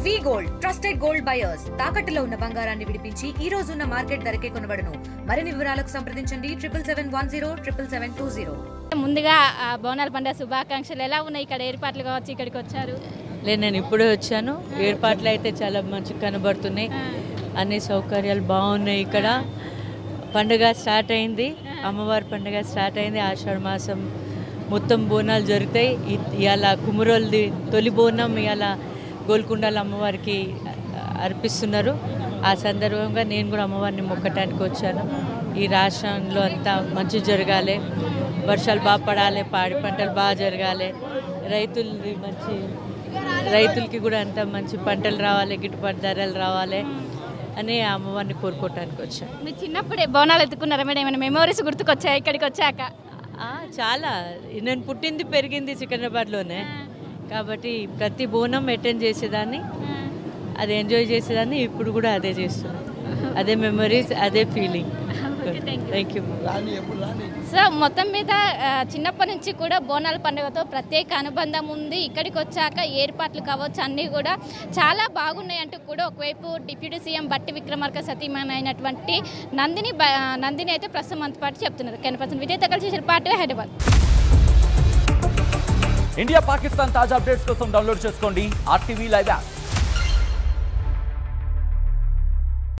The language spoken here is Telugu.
వి గోల్డ్ ట్రస్టెడ్ గోల్డ్ బయర్స్ తాకట్టులో ఉన్న బంగారాన్ని విడిపించి ఈ రోజు ఉన్న మార్కెట్ ధరకే కొనబడును. మరిన్ని వివరాలకు సంప్రదించండి 77107720. ముందుగా బోనాల పండుగ శుభాకాంక్షలు. ఎలా ఉన్నాయి ఇక్కడ ఏర్పాట్లు కావచ్చు, ఇక్కడికి వచ్చారు? లేదు, నేను ఇప్పుడే వచ్చాను. ఏర్పాట్లు అయితే చాలా మంచిగా కనబడుతున్నాయి, అన్ని సౌకర్యాలు బాగున్నాయి. ఇక్కడ పండుగ స్టార్ట్ అయింది, అమ్మవారి పండుగ స్టార్ట్ అయింది. ఆషాఢ మాసం మొత్తం బోనాలు జరుగుతాయి. ఇవాళ కుమురోల్ది తొలి బోనం ఇవాళ గోల్కొండల అమ్మవారికి అర్పిస్తున్నారు. ఆ సందర్భంగా నేను కూడా అమ్మవారిని మొక్కటానికి వచ్చాను. ఈ రాష్ట్రంలో అంతా మంచి జరగాలి, వర్షాలు బాగా పడాలి, పాడి పంటలు బాగా జరగాలి, రైతులకి కూడా అంత మంచి పంటలు రావాలి, గిట్టుబాటు ధరలు రావాలి అని అమ్మవారిని కోరుకోవటానికి వచ్చాను. మీరు చిన్నప్పుడే బోనాలు ఎత్తుకున్నారా మేడం? ఏమైనా మెమోరీస్ గుర్తుకొచ్చాయి ఇక్కడికి వచ్చాక? చాలా. నేను పుట్టింది పెరిగింది సికింద్రాబాద్లోనే కాబట్టి ప్రతి బోనం అటెండ్ చేసేదాన్ని, అది ఎంజాయ్ చేసేదాన్ని. ఇప్పుడు కూడా అదే చేస్తున్నాను, అదే మెమరీస్, అదే ఫీలింగ్. Thank you. సో మొత్తం మీద చిన్నప్పటి నుంచి కూడా బోనాల పండుగతో ప్రత్యేక అనుబంధం ఉంది. ఇక్కడికి వచ్చాక ఏర్పాట్లు కావచ్చు అన్నీ కూడా చాలా బాగున్నాయి అంటూ కూడా ఒకవైపు డిప్యూటీ సీఎం బట్టి విక్రమార్క సతీమణి అయినటువంటి నందిని అయితే ప్రస్తుతం మనతో పాటు చెప్తున్నారు. కెన్ విజయ్తో కలిసి పార్టీ హైదరాబాద్. ఇండియా పాకిస్తాన్ తాజా అప్డేట్స్ కోసం డౌన్లోడ్ చేసుకోండి RTV లైవ్ యాప్.